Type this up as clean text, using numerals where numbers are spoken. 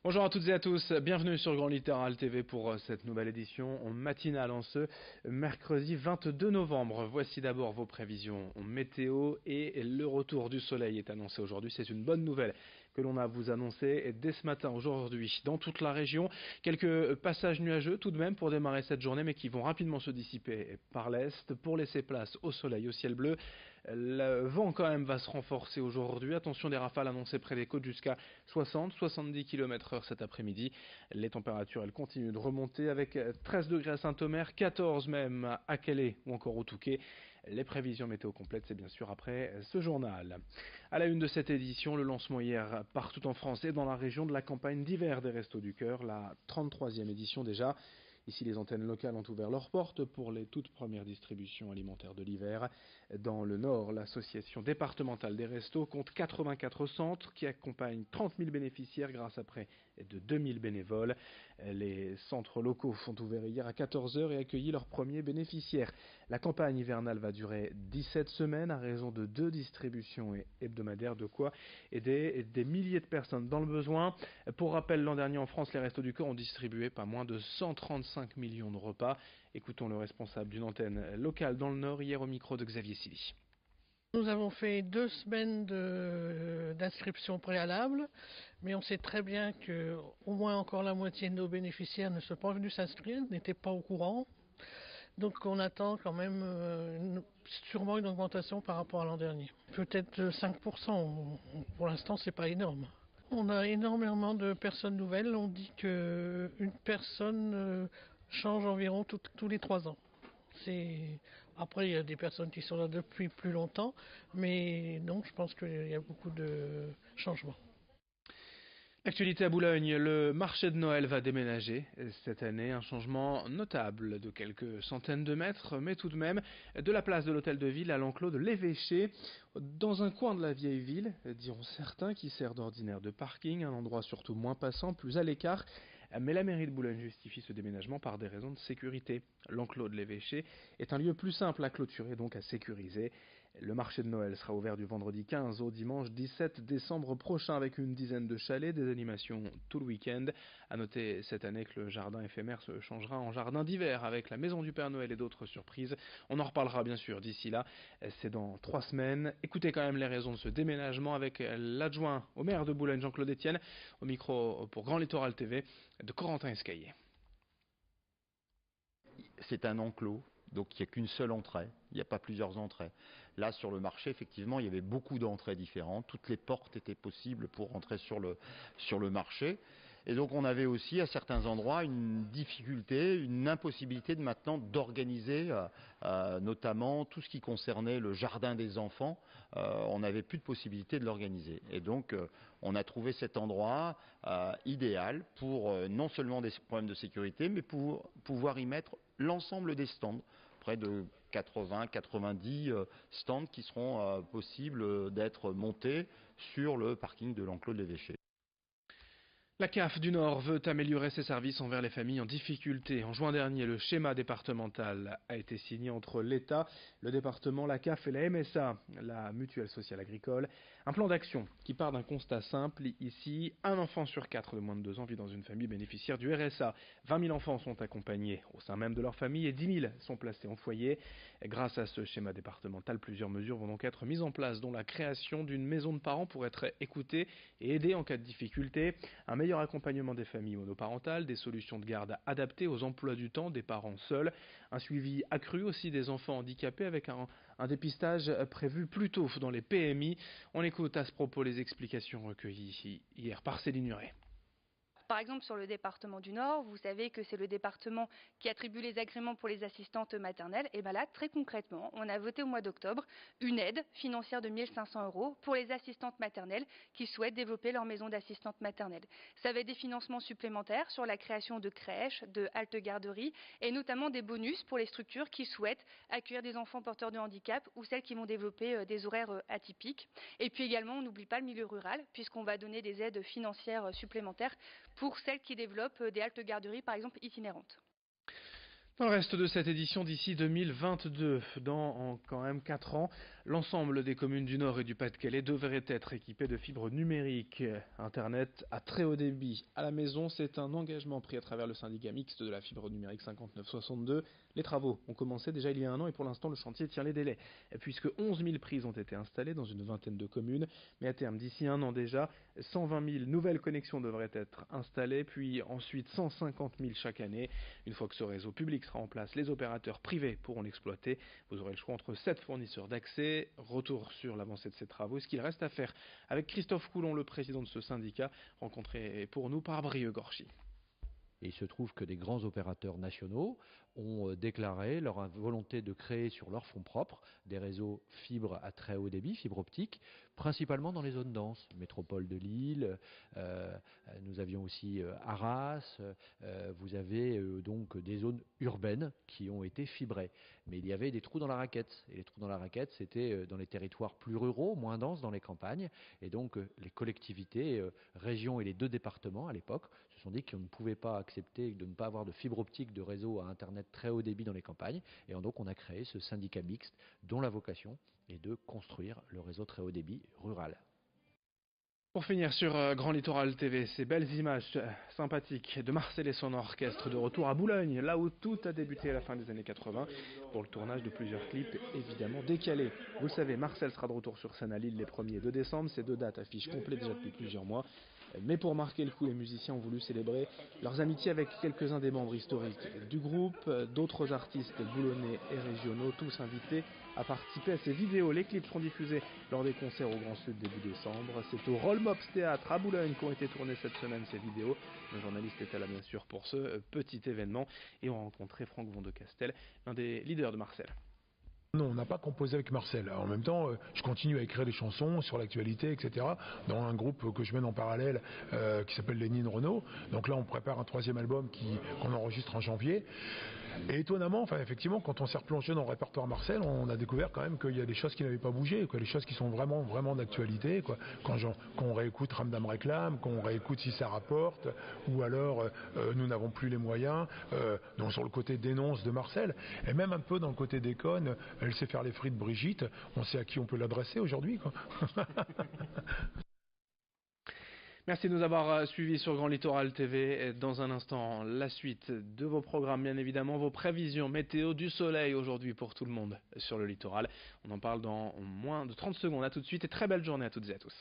Bonjour à toutes et à tous, bienvenue sur Grand Littoral TV pour cette nouvelle édition matinale en ce mercredi 22 novembre. Voici d'abord vos prévisions météo et le retour du soleil est annoncé aujourd'hui. C'est une bonne nouvelle que l'on a à vous annoncer dès ce matin aujourd'hui dans toute la région. Quelques passages nuageux tout de même pour démarrer cette journée mais qui vont rapidement se dissiper par l'est pour laisser place au soleil, au ciel bleu. Le vent quand même va se renforcer aujourd'hui. Attention des rafales annoncées près des côtes jusqu'à 60-70 km/h cet après-midi. Les températures elles continuent de remonter avec 13 degrés à Saint-Omer, 14 même à Calais ou encore au Touquet. Les prévisions météo complètes c'est bien sûr après ce journal. À la une de cette édition, le lancement hier partout en France et dans la région de la campagne d'hiver des Restos du Cœur, la 33e édition déjà. Ici, les antennes locales ont ouvert leurs portes pour les toutes premières distributions alimentaires de l'hiver. Dans le Nord, l'association départementale des restos compte 84 centres qui accompagnent 30 000 bénéficiaires grâce à près de 2000 bénévoles. Les centres locaux sont ouverts hier à 14 heures et accueilli leurs premiers bénéficiaires. La campagne hivernale va durer 17 semaines à raison de 2 distributions hebdomadaires, de quoi aider des milliers de personnes dans le besoin. Pour rappel, l'an dernier en France, les Restos du Cœur ont distribué pas moins de 135 millions de repas. Écoutons le responsable d'une antenne locale dans le Nord hier au micro de Xavier Silly. Nous avons fait 2 semaines d'inscription préalable, mais on sait très bien que au moins encore la moitié de nos bénéficiaires ne sont pas venus s'inscrire, n'étaient pas au courant. Donc on attend quand même sûrement une augmentation par rapport à l'an dernier. Peut-être 5%, pour l'instant c'est pas énorme. On a énormément de personnes nouvelles, on dit qu'une personne change environ tous les 3 ans. Après, il y a des personnes qui sont là depuis plus longtemps, mais non, je pense qu'il y a beaucoup de changements. Actualité à Boulogne, le marché de Noël va déménager cette année, un changement notable de quelques centaines de mètres, mais tout de même de la place de l'hôtel de ville à l'enclos de l'Évêché, dans un coin de la vieille ville, diront certains, qui sert d'ordinaire de parking, un endroit surtout moins passant, plus à l'écart, mais la mairie de Boulogne justifie ce déménagement par des raisons de sécurité. L'enclos de l'Évêché est un lieu plus simple à clôturer, donc à sécuriser. Le marché de Noël sera ouvert du vendredi 15 au dimanche 17 décembre prochain avec une dizaine de chalets, des animations tout le week-end. A noter cette année que le jardin éphémère se changera en jardin d'hiver avec la maison du Père Noël et d'autres surprises. On en reparlera bien sûr d'ici là, c'est dans 3 semaines. Écoutez quand même les raisons de ce déménagement avec l'adjoint au maire de Boulogne, Jean-Claude Etienne, au micro pour Grand Littoral TV de Corentin Escaillé. C'est un enclos, donc il n'y a qu'une seule entrée, il n'y a pas plusieurs entrées. Là, sur le marché, effectivement, il y avait beaucoup d'entrées différentes, toutes les portes étaient possibles pour entrer sur le marché. Et donc on avait aussi à certains endroits une difficulté, une impossibilité de maintenant d'organiser notamment tout ce qui concernait le jardin des enfants. On n'avait plus de possibilité de l'organiser. Et donc on a trouvé cet endroit idéal pour non seulement des problèmes de sécurité, mais pour pouvoir y mettre l'ensemble des stands, près de 80-90 stands qui seront possibles d'être montés sur le parking de l'enclos de l'Évêché. La CAF du Nord veut améliorer ses services envers les familles en difficulté. En juin dernier, le schéma départemental a été signé entre l'État, le département, la CAF et la MSA, la Mutuelle Sociale Agricole. Un plan d'action qui part d'un constat simple. Ici, un enfant sur 4 de moins de 2 ans vit dans une famille bénéficiaire du RSA. 20 000 enfants sont accompagnés au sein même de leur famille et 10 000 sont placés en foyer. Grâce à ce schéma départemental, plusieurs mesures vont donc être mises en place, dont la création d'une maison de parents pour être écoutée et aidée en cas de difficulté, un meilleur accompagnement des familles monoparentales, des solutions de garde adaptées aux emplois du temps des parents seuls, un suivi accru aussi des enfants handicapés avec un dépistage prévu plus tôt dans les PMI. On écoute à ce propos les explications recueillies hier par Céline Huret. Par exemple, sur le département du Nord, vous savez que c'est le département qui attribue les agréments pour les assistantes maternelles. Et bien là, très concrètement, on a voté au mois d'octobre une aide financière de 1 500 € pour les assistantes maternelles qui souhaitent développer leur maison d'assistante maternelle. Ça va être des financements supplémentaires sur la création de crèches, de haltes garderies et notamment des bonus pour les structures qui souhaitent accueillir des enfants porteurs de handicap ou celles qui vont développer des horaires atypiques. Et puis également, on n'oublie pas le milieu rural puisqu'on va donner des aides financières supplémentaires pour celles qui développent des haltes garderies, par exemple, itinérantes. Dans le reste de cette édition d'ici 2022, dans quand même 4 ans, l'ensemble des communes du Nord et du Pas-de-Calais devraient être équipées de fibres numériques. Internet à très haut débit à la maison, c'est un engagement pris à travers le syndicat mixte de la fibre numérique 5962. Les travaux ont commencé déjà il y a 1 an et pour l'instant le chantier tient les délais, puisque 11 000 prises ont été installées dans une vingtaine de communes. Mais à terme, d'ici 1 an déjà, 120 000 nouvelles connexions devraient être installées, puis ensuite 150 000 chaque année. Une fois que ce réseau public sera en place, les opérateurs privés pourront l'exploiter. Vous aurez le choix entre 7 fournisseurs d'accès. Retour sur l'avancée de ces travaux, ce qu'il reste à faire avec Christophe Coulon, le président de ce syndicat, rencontré pour nous par Brieux Gorchy. Et il se trouve que des grands opérateurs nationaux ont déclaré leur volonté de créer sur leurs fonds propres des réseaux fibres à très haut débit, fibre optique, principalement dans les zones denses. Métropole de Lille, nous avions aussi Arras, vous avez donc des zones urbaines qui ont été fibrées. Mais il y avait des trous dans la raquette. Et les trous dans la raquette, c'était dans les territoires plus ruraux, moins denses, dans les campagnes. Et donc les collectivités, régions et les 2 départements à l'époque, se sont dit qu'on ne pouvait pas accepter de ne pas avoir de fibre optique, de réseau à Internet très haut débit dans les campagnes. Et donc on a créé ce syndicat mixte dont la vocation est de construire le réseau très haut débit rural. Pour finir sur Grand Littoral TV, ces belles images sympathiques de Marcel et son orchestre de retour à Boulogne, là où tout a débuté à la fin des années 80, pour le tournage de plusieurs clips évidemment décalés. Vous le savez, Marcel sera de retour sur scène à Lille les 1er et 2 décembre, ces 2 dates affichent complet déjà depuis plusieurs mois. Mais pour marquer le coup, les musiciens ont voulu célébrer leurs amitiés avec quelques-uns des membres historiques du groupe, d'autres artistes boulonnais et régionaux, tous invités à participer à ces vidéos. Les clips seront diffusés lors des concerts au Grand Sud début décembre. C'est au Rollmops Théâtre à Boulogne qu'ont été tournées cette semaine ces vidéos. Le journaliste était là bien sûr pour ce petit événement et ont rencontré Franck Von de Castel, l'un des leaders de Marcel. Non, on n'a pas composé avec Marcel. En même temps, je continue à écrire des chansons sur l'actualité, etc. dans un groupe que je mène en parallèle qui s'appelle Lénine Renault. Donc là, on prépare un 3e album qu'on enregistre en janvier. Et étonnamment, enfin effectivement, quand on s'est replongé dans le répertoire Marcel, on a découvert quand même qu'il y a des choses qui n'avaient pas bougé, quoi, des choses qui sont vraiment, vraiment d'actualité, quoi. Quand on réécoute Ramdam Réclame, qu'on réécoute Si ça rapporte, ou alors Nous n'avons plus les moyens, donc sur le côté dénonce de Marcel, et même un peu dans le côté déconne, elle sait faire les frites Brigitte, on sait à qui on peut l'adresser aujourd'hui, quoi. Merci de nous avoir suivis sur Grand Littoral TV. Dans un instant, la suite de vos programmes, bien évidemment, vos prévisions météo du soleil aujourd'hui pour tout le monde sur le littoral. On en parle dans moins de 30 secondes. À tout de suite et très belle journée à toutes et à tous.